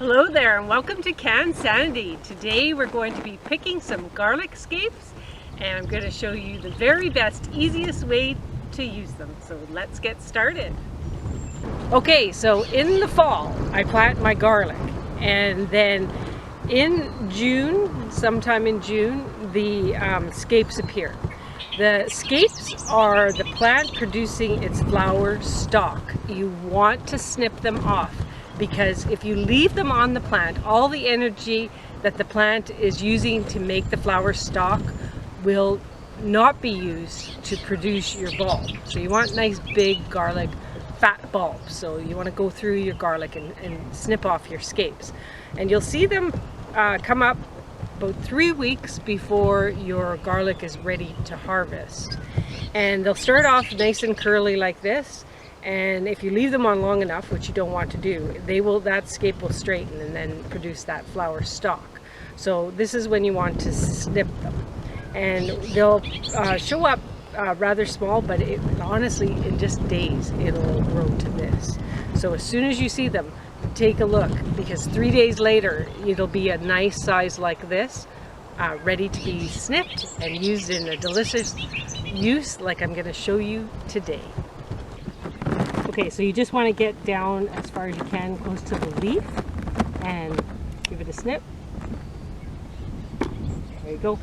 Hello there and welcome to Can Sanity. Today we're going to be picking some garlic scapes and I'm going to show you the very best, easiest way to use them. So let's get started. Okay, so in the fall I plant my garlic and then in June, sometime in June, the scapes appear. The scapes are the plant producing its flower stalk. You want to snip them off, because if you leave them on the plant, all the energy that the plant is using to make the flower stalk will not be used to produce your bulb. So you want nice big garlic fat bulbs. So you want to go through your garlic and snip off your scapes. And you'll see them come up about 3 weeks before your garlic is ready to harvest. And they'll start off nice and curly like this. And if you leave them on long enough, which you don't want to do, that scape will straighten and then produce that flower stalk. So this is when you want to snip them. And they'll show up rather small, but honestly, in just days, it'll grow to this. So as soon as you see them, take a look, because 3 days later, it'll be a nice size like this, ready to be snipped and used in a delicious use like I'm going to show you today. Okay, so you just want to get down as far as you can, close to the leaf, and give it a snip. There you go.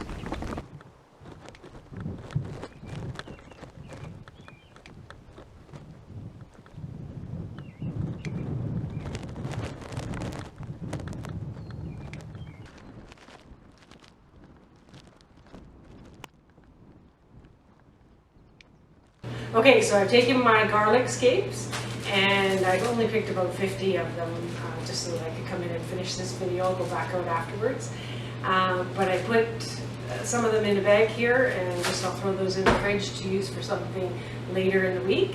Okay, so I've taken my garlic scapes and I've only picked about 50 of them just so that I could come in and finish this video. I'll go back out afterwards. But I put some of them in a bag here and just I'll throw those in the fridge to use for something later in the week.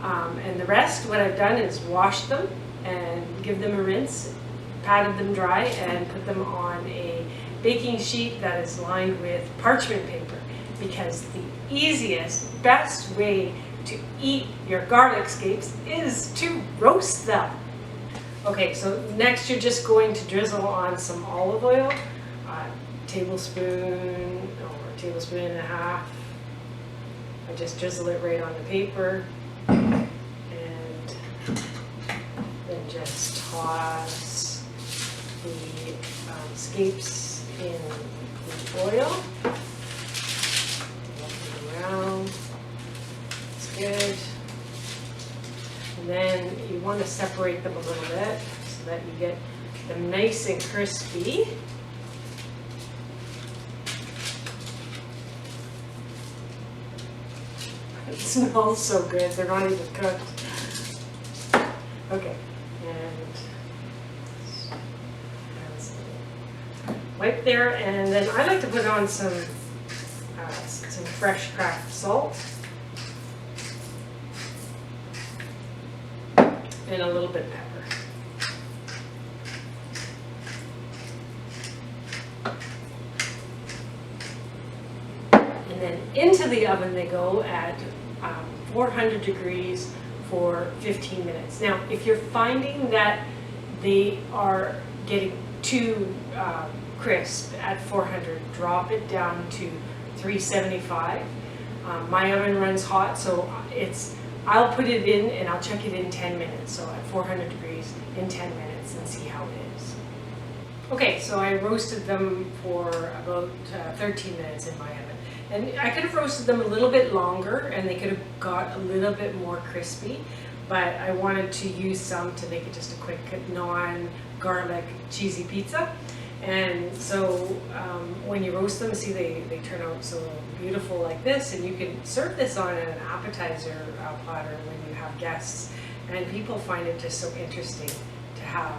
And the rest, what I've done is washed them and give them a rinse, patted them dry, and put them on a baking sheet that is lined with parchment paper. Because the easiest, best way to eat your garlic scapes is to roast them. Okay, so next you're just going to drizzle on some olive oil, tablespoon or tablespoon and a half. I just drizzle it right on the paper and then just toss the scapes in the oil. It's good. And then you want to separate them a little bit so that you get them nice and crispy. It smells so good. They're not even cooked. Okay, and wipe there, and then I like to put on some fresh cracked salt and a little bit of pepper. And then into the oven they go at 400 degrees for 15 minutes. Now, if you're finding that they are getting too crisp at 400, drop it down to 375. My oven runs hot, so I'll put it in and I'll check it in 10 minutes. So at 400 degrees in 10 minutes and see how it is. Okay, so I roasted them for about 13 minutes in my oven. And I could have roasted them a little bit longer and they could have got a little bit more crispy, but I wanted to use some to make it just a quick non-garlic cheesy pizza. And so when you roast them, see they turn out so beautiful like this, and you can serve this on an appetizer platter when you have guests, and people find it just so interesting to have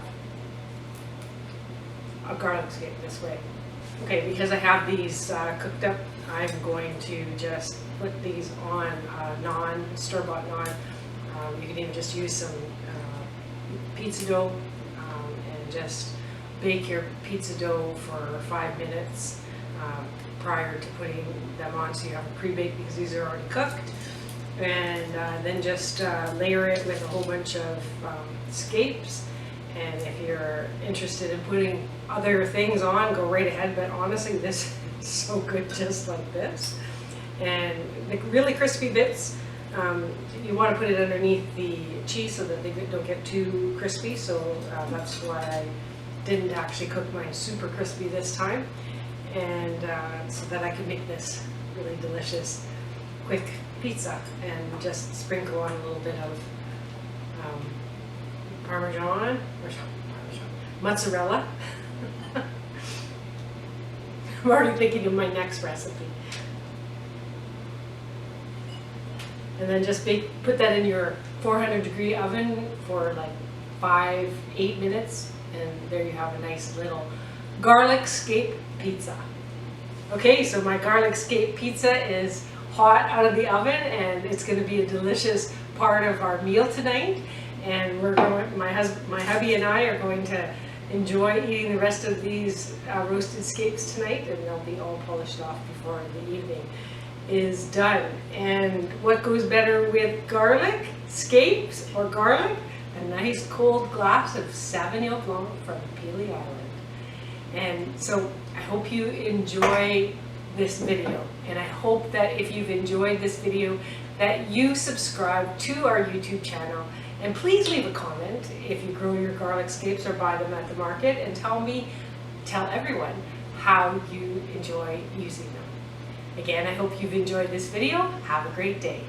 a garlic scape this way. Okay, because I have these cooked up, I'm going to just put these on non-store-bought naan. You can even just use some pizza dough and just bake your pizza dough for 5 minutes prior to putting them on, so you have them pre-baked because these are already cooked. And then just layer it with a whole bunch of scapes And if you're interested in putting other things on, go right ahead. But honestly, this is so good just like this. And the really crispy bits, you want to put it underneath the cheese so that they don't get too crispy. So that's why I didn't actually cook mine super crispy this time. And so that I could make this really delicious, quick pizza and just sprinkle on a little bit of mozzarella. I'm already thinking of my next recipe. And then just put that in your 400-degree oven for like 5-8 minutes, and there you have a nice little garlic scape pizza. Okay, so my garlic scape pizza is hot out of the oven, and it's going to be a delicious part of our meal tonight. And my hubby and I are going to enjoy eating the rest of these roasted scapes tonight, and they'll be all polished off before the evening is done. And what goes better with garlic, scapes, or garlic? A nice cold glass of Sauvignon Blanc from Pelee Island. And so I hope you enjoy this video, and I hope that if you've enjoyed this video that you subscribe to our YouTube channel, and please leave a comment if you grow your garlic scapes or buy them at the market, and tell everyone how you enjoy using them. Again, I hope you've enjoyed this video. Have a great day.